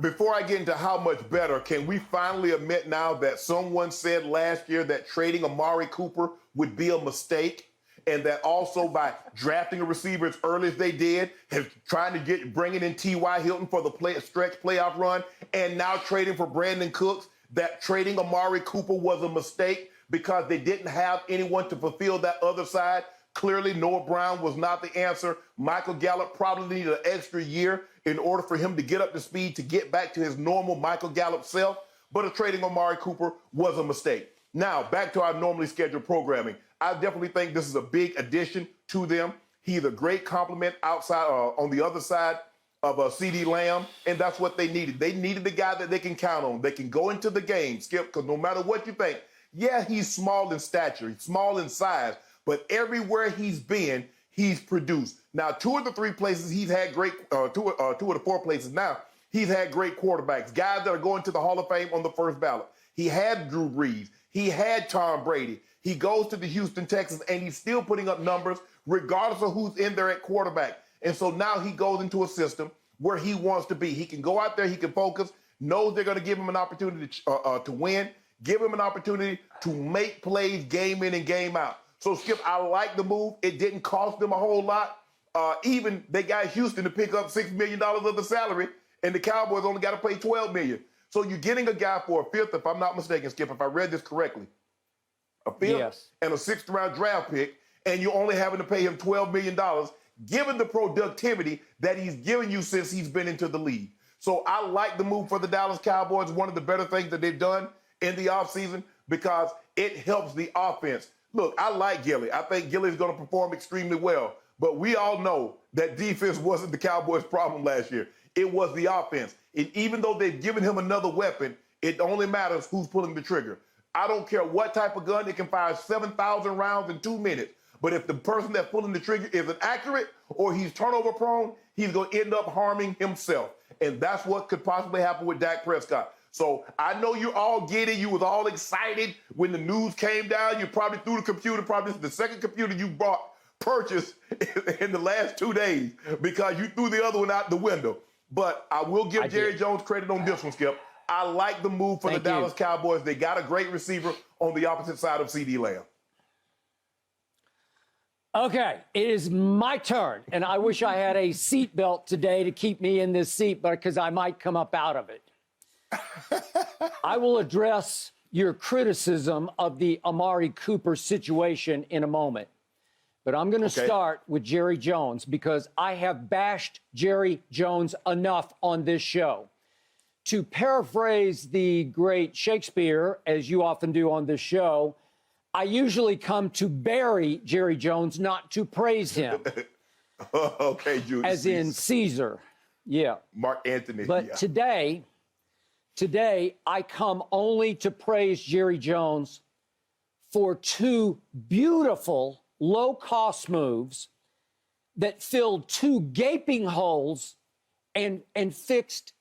Before I get into how much better, can we finally admit now that someone said last year that trading Amari Cooper would be a mistake? And that also by drafting a receiver as early as they did, trying to bringing in T.Y. Hilton for the stretch playoff run, and now trading for Brandin Cooks, that trading Amari Cooper was a mistake because they didn't have anyone to fulfill that other side. Clearly, Noah Brown was not the answer. Michael Gallup probably needed an extra year in order for him to get up to speed, to get back to his normal Michael Gallup self. But a trading Amari Cooper was a mistake. Now, back to our normally scheduled programming. I definitely think this is a big addition to them. He's a great compliment outside on the other side of C.D. Lamb, and that's what they needed. They needed a guy that they can count on. They can go into the game, Skip, because no matter what you think, yeah, he's small in stature, he's small in size, but everywhere he's been, he's produced. Now, two of the four places now, he's had great quarterbacks, guys that are going to the Hall of Fame on the first ballot. He had Drew Brees. He had Tom Brady. He goes to the Houston Texans, and he's still putting up numbers regardless of who's in there at quarterback. And so now he goes into a system where he wants to be. He can go out there, he can focus, knows they're going to give him an opportunity to win, give him an opportunity to make plays game in and game out. So, Skip, I like the move. It didn't cost them a whole lot. Even they got Houston to pick up $6 million of the salary, and the Cowboys only got to pay $12 million. So you're getting a guy for a fifth, if I'm not mistaken, Skip, if I read this correctly. A fifth and a sixth-round draft pick, and you're only having to pay him $12 million, given the productivity that he's given you since he's been into the league. So I like the move for the Dallas Cowboys, one of the better things that they've done in the offseason, because it helps the offense. Look, I like Gilly. I think Gilly's going to perform extremely well. But we all know that defense wasn't the Cowboys' problem last year. It was the offense. And even though they've given him another weapon, it only matters who's pulling the trigger. I don't care what type of gun. It can fire 7,000 rounds in 2 minutes. But if the person that's pulling the trigger isn't accurate or he's turnover prone, he's going to end up harming himself. And that's what could possibly happen with Dak Prescott. So I know you're all giddy. You was all excited when the news came down. You probably threw the computer, probably the second computer you purchased in the last 2 days because you threw the other one out the window. But I will give Jerry Jones credit on this one, Skip. I like the move for the Dallas Cowboys. They got a great receiver on the opposite side of C.D. Lamb. Okay, it is my turn, and I wish I had a seatbelt today to keep me in this seat, but because I might come up out of it. I will address your criticism of the Amari Cooper situation in a moment, but I'm going to start with Jerry Jones because I have bashed Jerry Jones enough on this show. To paraphrase the great Shakespeare, as you often do on this show, I usually come to bury Jerry Jones, not to praise him. Okay, Julius. As in Caesar. Yeah. Mark Antony. But today, I come only to praise Jerry Jones for two beautiful low-cost moves that filled two gaping holes and fixed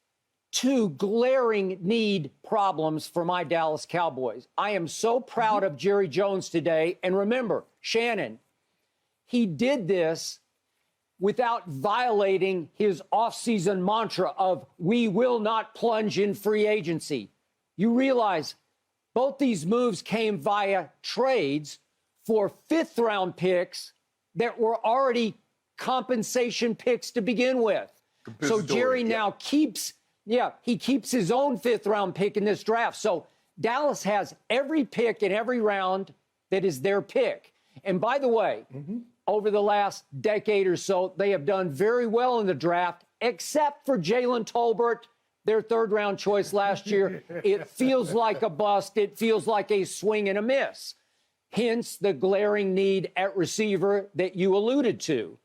two glaring need problems for my Dallas Cowboys. I am so proud of Jerry Jones today. And remember, Shannon, he did this without violating his offseason mantra of we will not plunge in free agency. You realize both these moves came via trades for fifth-round picks that were already compensation picks to begin with. So Jerry now keeps his own fifth-round pick in this draft. So Dallas has every pick in every round that is their pick. And by the way, over the last decade or so, they have done very well in the draft, except for Jalen Tolbert, their third-round choice last year. It feels like a bust. It feels like a swing and a miss. Hence the glaring need at receiver that you alluded to.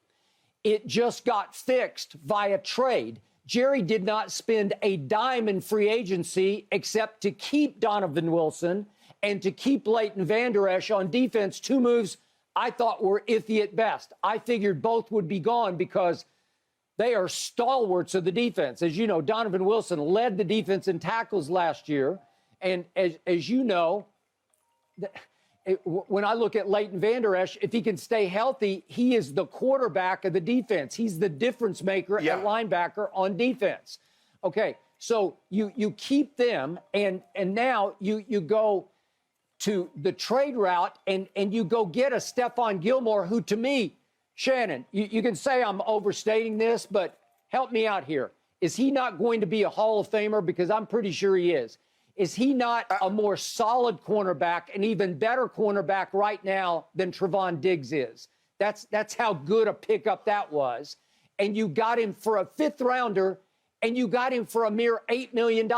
It just got fixed via trade. Jerry did not spend a dime in free agency except to keep Donovan Wilson and to keep Leighton Vander Esch on defense, two moves I thought were iffy at best. I figured both would be gone because they are stalwarts of the defense. As you know, Donovan Wilson led the defense in tackles last year. And as you know, when I look at Leighton Vander Esch, if he can stay healthy, he is the quarterback of the defense. He's the difference maker at linebacker on defense. Okay, So you keep them, and now you go to the trade route and you go get a Stephon Gilmore, who to me, Shannon, you can say I'm overstating this, but help me out here. Is he not going to be a Hall of Famer? Because I'm pretty sure he is. Is he not a more solid cornerback, an even better cornerback right now than Trevon Diggs is? That's how good a pickup that was. And you got him for a fifth rounder, and you got him for a mere $8 million.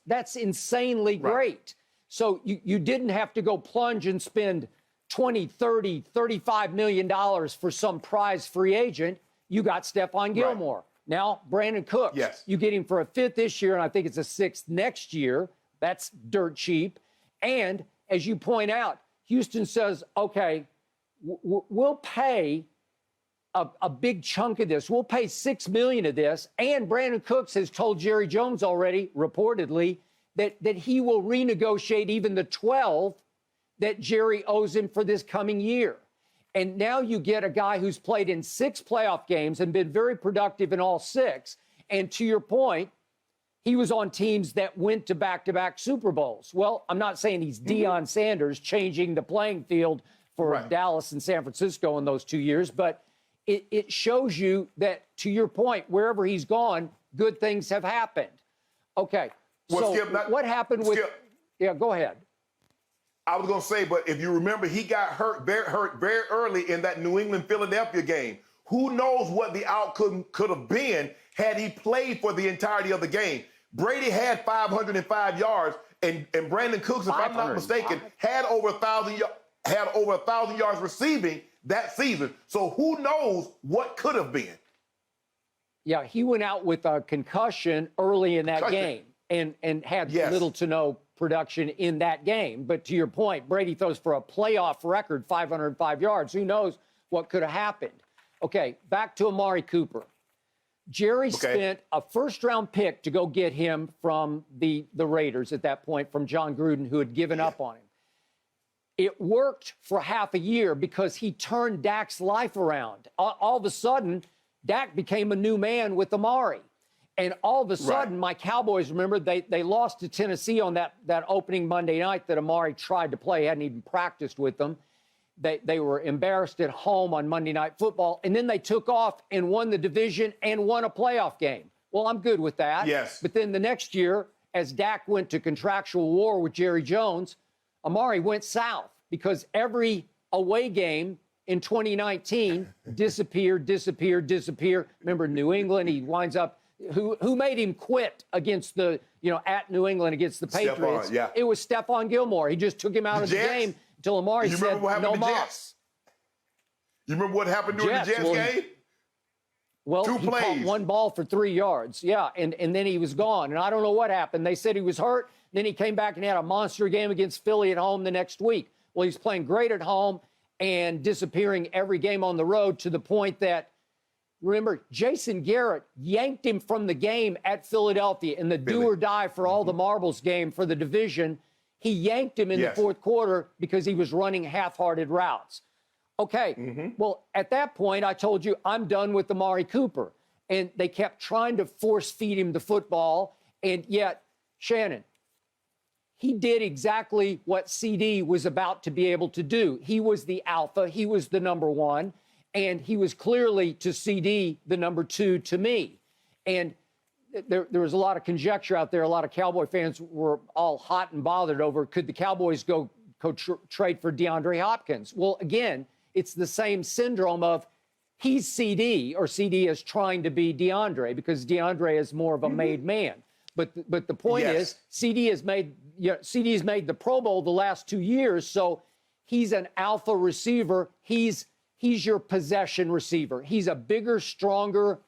That's insanely great. So you didn't have to go plunge and spend $20, $30, $35 million for some prize free agent. You got Stephon Gilmore. Right. Now, Brandin Cooks. Yes. You get him for a fifth this year, and I think it's a sixth next year. That's dirt cheap. And as you point out, Houston says, okay, we'll pay a big chunk of this. We'll pay $6 million of this. And Brandin Cooks has told Jerry Jones already, reportedly, that he will renegotiate even the 12 that Jerry owes him for this coming year. And now you get a guy who's played in 6 playoff games and been very productive in all 6. And to your point, he was on teams that went to back-to-back Super Bowls. Well, I'm not saying he's Deion Sanders changing the playing field for Dallas and San Francisco in those 2 years, but it shows you that, to your point, wherever he's gone, good things have happened. Okay, so Skip, what happened with... Skip, yeah, go ahead. I was going to say, but if you remember, he got hurt very early in that New England-Philadelphia game. Who knows what the outcome could have been had he played for the entirety of the game. Brady had 505 yards, and Brandin Cooks, if I'm not mistaken, had over 1,000 yards receiving that season. So who knows what could have been. Yeah, he went out with a concussion early in that game and had little to no production in that game. But to your point, Brady throws for a playoff record 505 yards. Who knows what could have happened? Okay, back to Amari Cooper. Jerry spent a first-round pick to go get him from the Raiders at that point, from John Gruden, who had given up on him. It worked for half a year because he turned Dak's life around. All of a sudden, Dak became a new man with Amari. And all of a sudden, my Cowboys, remember, they lost to Tennessee on that opening Monday night that Amari tried to play, hadn't even practiced with them. They were embarrassed at home on Monday Night Football, and then they took off and won the division and won a playoff game. Well, I'm good with that. Yes. But then the next year, as Dak went to contractual war with Jerry Jones, Amari went south because every away game in 2019 disappeared. Remember New England, he winds up, who made him quit against at New England against the Patriots? Stephon, It was Stephon Gilmore. He just took him out of the game until Amari said, no more. You remember what happened during the Jets game? Well, he caught one ball for 3 yards. Yeah, and then he was gone. And I don't know what happened. They said he was hurt. Then he came back and had a monster game against Philly at home the next week. Well, he's playing great at home and disappearing every game on the road to the point that, remember, Jason Garrett yanked him from the game at Philadelphia in the do-or-die for all the marbles game for the division. He yanked him in the fourth quarter because he was running half-hearted routes. Okay, well, at that point, I told you I'm done with Amari Cooper. And they kept trying to force-feed him the football. And yet, Shannon, he did exactly what CD was about to be able to do. He was the alpha. He was the number one. And he was clearly, to CD, the number 2 to me. And there was a lot of conjecture out there. A lot of Cowboy fans were all hot and bothered over, could the Cowboys go trade for DeAndre Hopkins? Well, again, it's the same syndrome of he's CD, or CD is trying to be DeAndre, because DeAndre is more of a made man. But the point is, CD has made the Pro Bowl the last 2 years, so he's an alpha receiver. He's your possession receiver. He's a bigger, stronger,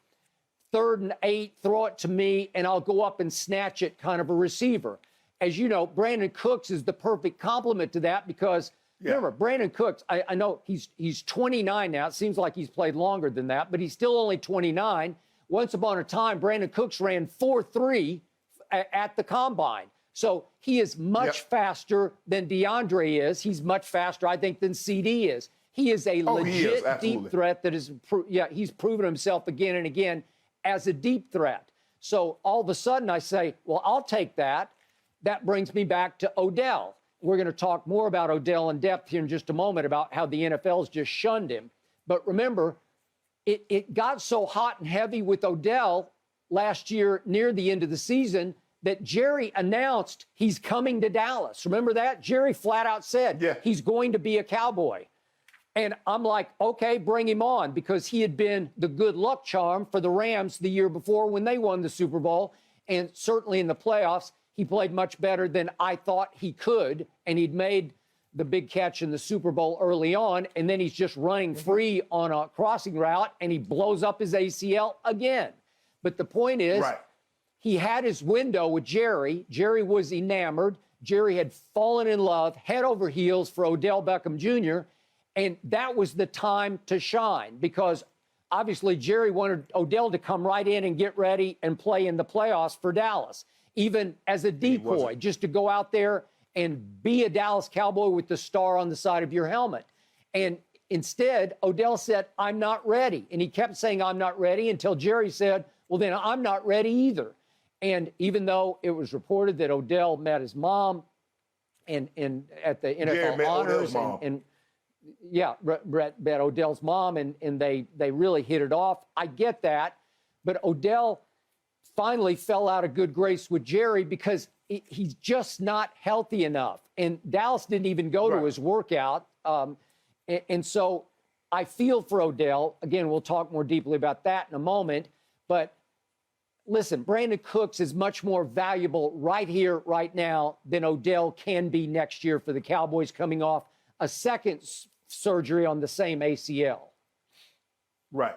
3rd and 8, throw it to me, and I'll go up and snatch it kind of a receiver. As you know, Brandin Cooks is the perfect complement to that because, remember, Brandin Cooks, I know he's 29 now. It seems like he's played longer than that, but he's still only 29. Once upon a time, Brandin Cooks ran 4.3 at the Combine. So he is much faster than DeAndre is. He's much faster, I think, than CD is. He is a legit deep threat that is, he's proven himself again and again as a deep threat. So all of a sudden I say, well, I'll take that. That brings me back to Odell. We're going to talk more about Odell in depth here in just a moment about how the NFL's just shunned him. But remember, it got so hot and heavy with Odell last year near the end of the season that Jerry announced he's coming to Dallas. Remember that? Jerry flat out said he's going to be a Cowboy. And I'm like, okay, bring him on, because he had been the good luck charm for the Rams the year before when they won the Super Bowl. And certainly in the playoffs, he played much better than I thought he could. And he'd made the big catch in the Super Bowl early on. And then he's just running free on a crossing route and he blows up his ACL again. But the point is, he had his window with Jerry. Jerry was enamored. Jerry had fallen in love head over heels for Odell Beckham Jr., and that was the time to shine, because obviously Jerry wanted Odell to come right in and get ready and play in the playoffs for Dallas, even as a decoy, just to go out there and be a Dallas Cowboy with the star on the side of your helmet. And instead, Odell said, I'm not ready. And he kept saying, I'm not ready, until Jerry said, well, then I'm not ready either. And even though it was reported that Odell met his mom and at the NFL honors, Brett met Odell's mom, and they really hit it off. I get that. But Odell finally fell out of good grace with Jerry because he's just not healthy enough. And Dallas didn't even go to his workout. And so I feel for Odell. Again, we'll talk more deeply about that in a moment. But listen, Brandin Cooks is much more valuable right here, right now, than Odell can be next year for the Cowboys, coming off a second surgery on the same ACL. Right.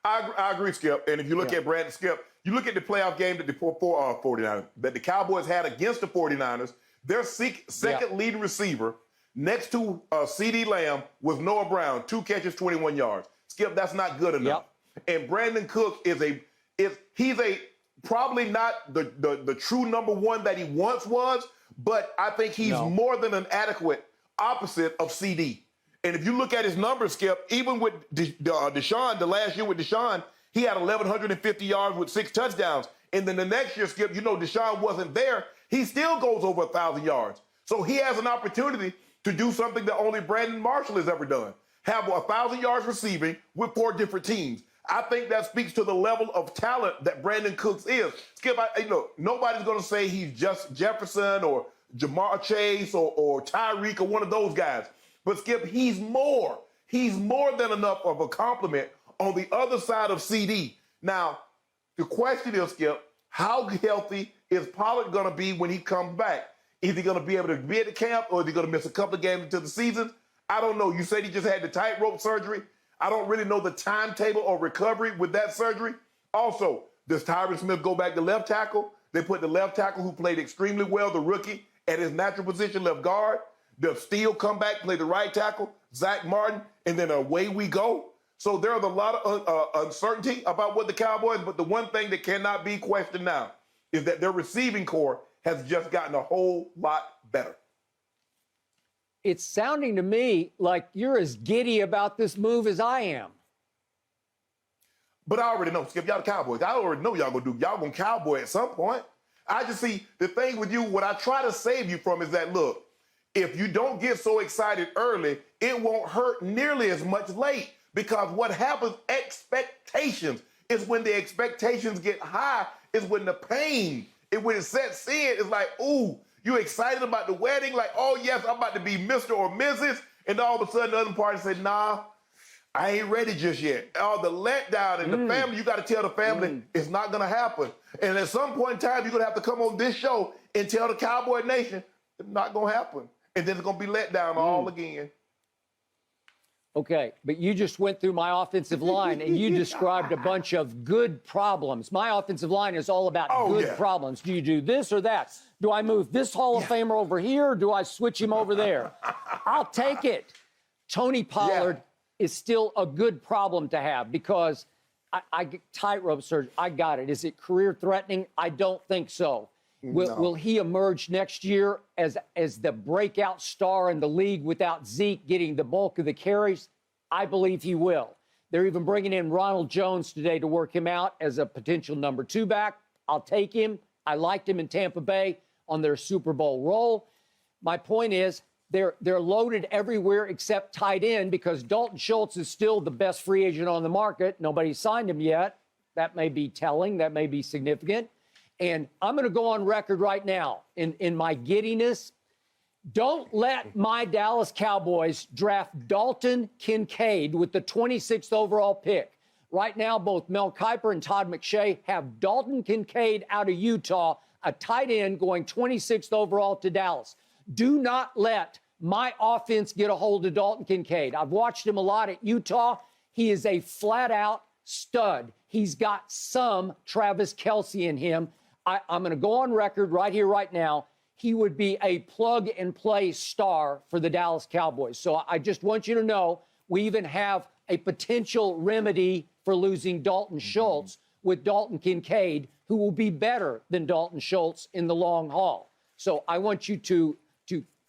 I agree, Skip. And if you look at Brandon, Skip, you look at the playoff game that the 49ers, that the Cowboys had against the 49ers, their second leading receiver next to C.D. Lamb was Noah Brown, 2 catches, 21 yards. Skip, that's not good enough. And Brandin Cooks he's probably not the true number one that he once was, but I think he's more than an adequate opposite of CD. And if you look at his numbers, Skip, even with Deshaun, the last year with Deshaun, he had 1,150 yards with 6 touchdowns. And then the next year, Skip, Deshaun wasn't there. He still goes over 1,000 yards. So he has an opportunity to do something that only Brandon Marshall has ever done. Have 1,000 yards receiving with 4 different teams. I think that speaks to the level of talent that Brandin Cooks is. Skip, nobody's going to say he's just Jefferson or Jamar Chase or Tyreek or one of those guys. But, Skip, he's more. He's more than enough of a compliment on the other side of CD. Now, the question is, Skip, how healthy is Pollard going to be when he comes back? Is he going to be able to be at the camp, or is he going to miss a couple of games into the season? I don't know. You said he just had the tightrope surgery. I don't really know the timetable or recovery with that surgery. Also, does Tyron Smith go back to left tackle? They put the left tackle, who played extremely well, the rookie, at his natural position, left guard. Does Steele come back, play the right tackle, Zach Martin, and then away we go? So there's a lot of uncertainty about what the Cowboys, but the one thing that cannot be questioned now is that their receiving core has just gotten a whole lot better. It's sounding to me like you're as giddy about this move as I am. But I already know, Skip, y'all the Cowboys. I already know y'all gonna Cowboy at some point. I just see the thing with you, what I try to save you from is that, look, if you don't get so excited early, it won't hurt nearly as much late. Because what happens, expectations, is when the expectations get high, is when the pain, when it sets in, it's like, ooh, you excited about the wedding, like, oh, yes, I'm about to be Mr. or Mrs., and all of a sudden the other party said, nah, I ain't ready just yet. Oh, the letdown, and the family, you got to tell the family it's not going to happen. And at some point in time, you're going to have to come on this show and tell the Cowboy Nation it's not going to happen. And then it's going to be let down all again. Okay, but you just went through my offensive line and you described a bunch of good problems. My offensive line is all about good problems. Do you do this or that? Do I move this Hall of Famer over here, or do I switch him over there? I'll take it. Tony Pollard is still a good problem to have, because I get tightrope surgery. I got it. Is it career threatening? I don't think so. Will he emerge next year as the breakout star in the league without Zeke getting the bulk of the carries? I believe he will. They're even bringing in Ronald Jones today to work him out as a potential number 2 back. I'll take him. I liked him in Tampa Bay on their Super Bowl roll. My point is they're loaded everywhere except tight end because Dalton Schultz is still the best free agent on the market. Nobody signed him yet. That may be telling. That may be significant. And I'm going to go on record right now in my giddiness. Don't let my Dallas Cowboys draft Dalton Kincaid with the 26th overall pick. Right now, both Mel Kiper and Todd McShay have Dalton Kincaid out of Utah, a tight end going 26th overall to Dallas. Do not let my offense get a hold of Dalton Kincaid. I've watched him a lot at Utah. He is a flat-out stud. He's got some Travis Kelce in him. I'm going to go on record right here, right now. He would be a plug-and-play star for the Dallas Cowboys. So I just want you to know we even have a potential remedy for losing Dalton Schultz with Dalton Kincaid, who will be better than Dalton Schultz in the long haul. So I want you to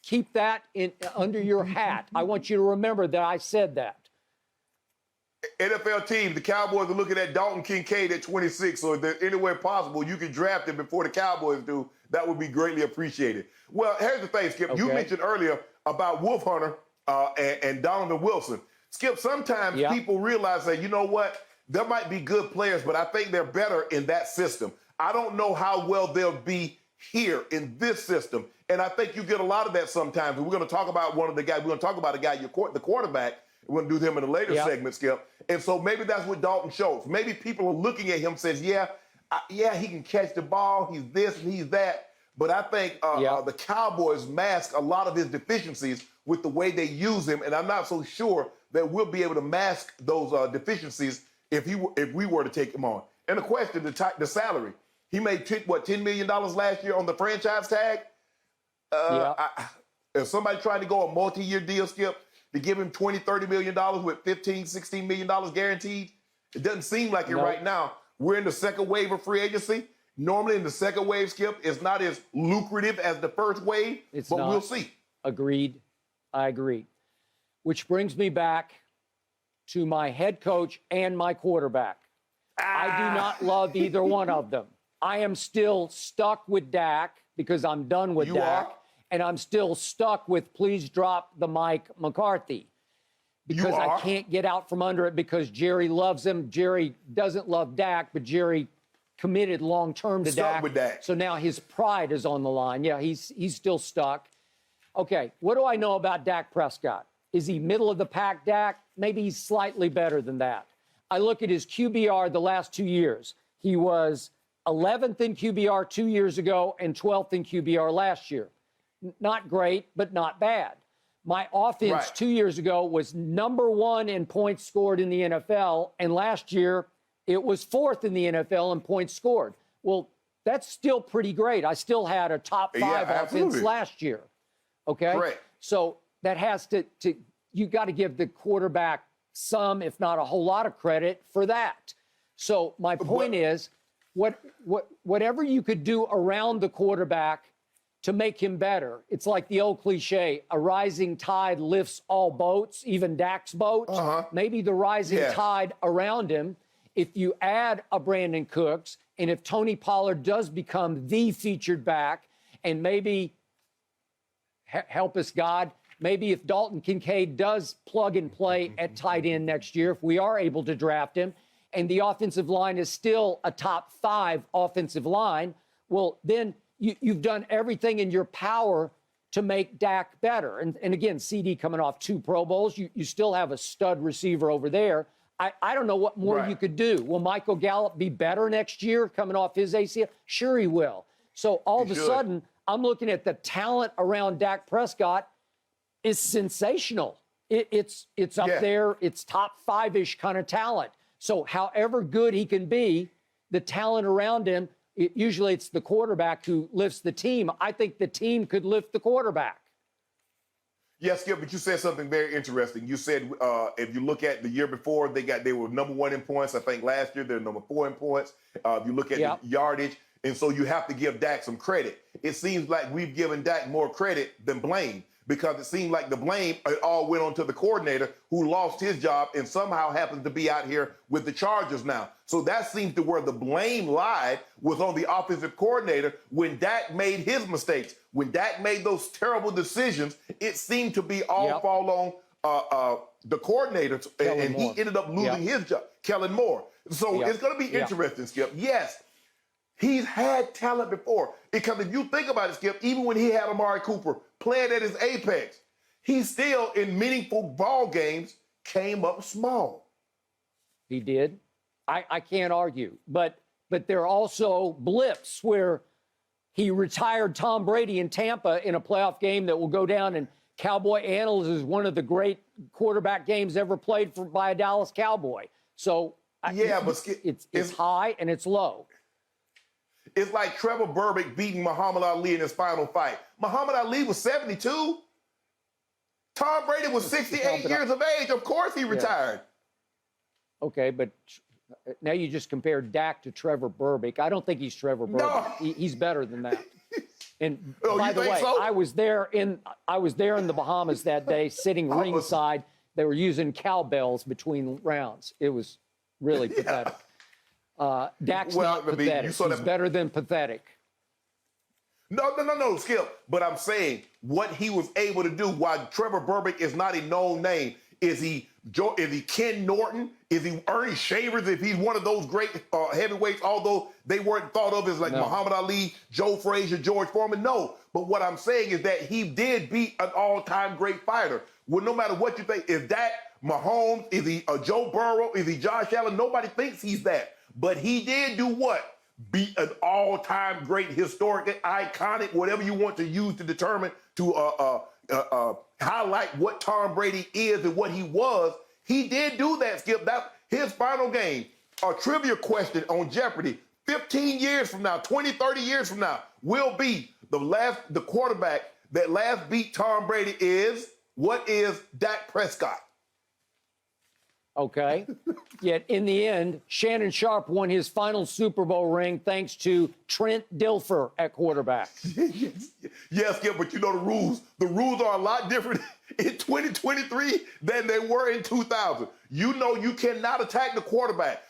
keep that under your hat. I want you to remember that I said that. NFL teams, the Cowboys are looking at Dalton Kincaid at 26, so if there's any way possible you can draft him before the Cowboys do, that would be greatly appreciated. Well, here's the thing, Skip. Okay. You mentioned earlier about Wolf Hunter and Donovan Wilson. Skip, sometimes people realize that, you know what, there might be good players, but I think they're better in that system. I don't know how well they'll be here in this system, and I think you get a lot of that sometimes. And we're going to talk about one of the guys. We're going to talk about a guy, the quarterback. We're going to do him in a later segment, Skip. And so maybe that's with Dalton Schultz. Maybe people are looking at him and says, yeah, he can catch the ball. He's this and he's that. But I think the Cowboys mask a lot of his deficiencies with the way they use him. And I'm not so sure that we'll be able to mask those deficiencies if we were to take him on. And the question, the salary. He made, $10 million last year on the franchise tag? If somebody trying to go a multi-year deal, Skip, to give him $20, $30 million with $15, $16 million guaranteed, it doesn't seem like it right now. We're in the second wave of free agency. Normally in the second wave, Skip, it's not as lucrative as the first wave, but we'll see. Agreed. I agree. Which brings me back to my head coach and my quarterback. I do not love either one of them. I am still stuck with Dak because I'm done with Dak. And I'm still stuck with please drop the Mike McCarthy because I can't get out from under it because Jerry loves him. Jerry doesn't love Dak, but Jerry committed long-term to Dak. With Dak. So now his pride is on the line. Yeah, he's still stuck. Okay, what do I know about Dak Prescott? Is he middle of the pack Dak? Maybe he's slightly better than that. I look at his QBR the last 2 years. He was 11th in QBR 2 years ago and 12th in QBR last year. Not great, but not bad. My offense 2 years ago was number 1 in points scored in the NFL, and last year it was 4th in the NFL in points scored. Well, that's still pretty great. I still had a top 5 offense last year. Okay? Correct. So that has to you got to give the quarterback some, if not a whole lot of credit for that. So my point is, whatever you could do around the quarterback to make him better. It's like the old cliche, a rising tide lifts all boats, even Dak's boat. Maybe the rising tide around him, if you add a Brandin Cooks, and if Tony Pollard does become the featured back, and maybe, help us God, maybe if Dalton Kincaid does plug and play at tight end next year, if we are able to draft him, and the offensive line is still a top 5 offensive line, well, then you've done everything in your power to make Dak better. And again, CD coming off 2 Pro Bowls, you still have a stud receiver over there. I don't know what more you could do. Will Michael Gallup be better next year coming off his ACL? Sure he will. So all of a sudden, I'm looking at the talent around Dak Prescott is sensational. It's up there. It's top 5-ish kind of talent. So however good he can be, the talent around him, usually it's the quarterback who lifts the team. I think the team could lift the quarterback. Yes, Skip, but you said something very interesting. You said if you look at the year before, they were number 1 in points. I think last year they're number 4 in points. If you look at the yardage, and so you have to give Dak some credit. It seems like we've given Dak more credit than blame because it seemed like the blame it all went on to the coordinator who lost his job and somehow happens to be out here with the Chargers now. So that seems to where the blame lied was on the offensive coordinator when Dak made his mistakes. When Dak made those terrible decisions, it seemed to be all fall on the coordinator, and he ended up losing his job, Kellen Moore. So it's going to be interesting, Skip. Yes, he's had talent before. Because if you think about it, Skip, even when he had Amari Cooper playing at his apex, he still, in meaningful ball games, came up small. He did. I can't argue. But there are also blips where he retired Tom Brady in Tampa in a playoff game that will go down in Cowboy annals as one of the great quarterback games ever played by a Dallas Cowboy. So but it's high and it's low. It's like Trevor Burbick beating Muhammad Ali in his final fight. Muhammad Ali was 72. Tom Brady was 68 years of age. Of course he retired. Okay, but now you just compared Dak to Trevor Burbick. I don't think he's Trevor Burbick. No. He's better than that. And Oh, by you the think way, so? I was there in the Bahamas that day, sitting ringside. They were using cowbells between rounds. It was really pathetic. Dak's not pathetic. He's better than pathetic. No, Skip. But I'm saying what he was able to do while Trevor Burbick is not a known name. Is he Ken Norton? Is he Ernie Shavers? If he's one of those great heavyweights, although they weren't thought of as like Muhammad Ali, Joe Frazier, George Foreman. No. But what I'm saying is that he did beat an all-time great fighter. Well, no matter what you think, is that Mahomes? Is he Joe Burrow? Is he Josh Allen? Nobody thinks he's that. But he did do what? Beat an all-time great, historic, iconic, whatever you want to use to determine, to highlight what Tom Brady is and what he was. He did do that, Skip. That's his final game. A trivia question on Jeopardy 15 years from now, 20, 30 years from now, will be the quarterback that last beat Tom Brady is, what is Dak Prescott? Okay. Yet in the end, Shannon Sharpe won his final Super Bowl ring thanks to Trent Dilfer at quarterback. Yes, Skip, but you know the rules. The rules are a lot different in 2023 than they were in 2000. You know you cannot attack the quarterback.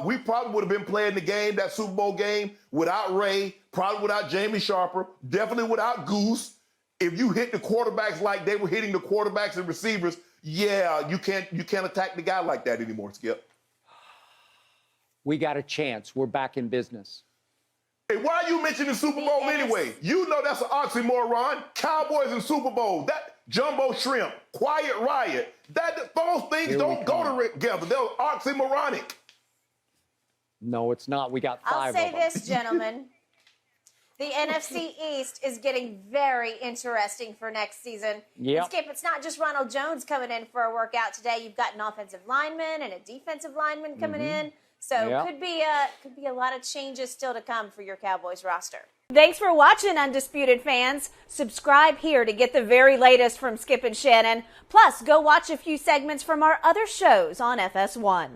We probably would have been playing the game, that Super Bowl game, without Ray, probably without Jamie Sharper, definitely without Goose. If you hit the quarterbacks like they were hitting the quarterbacks and receivers, you can't attack the guy like that anymore, Skip. We got a chance. We're back in business. Hey, why are you mentioning Super Bowl anyway? You know that's an oxymoron. Cowboys and Super Bowl. That jumbo shrimp, quiet riot. Those things don't go together. They're oxymoronic. No, it's not. We got 5 I'll of say them. this, gentlemen. The NFC East is getting very interesting for next season. Yep. And Skip, it's not just Ronald Jones coming in for a workout today. You've got an offensive lineman and a defensive lineman coming in. So could be a lot of changes still to come for your Cowboys roster. Thanks for watching, Undisputed fans. Subscribe here to get the very latest from Skip and Shannon. Plus, go watch a few segments from our other shows on FS1.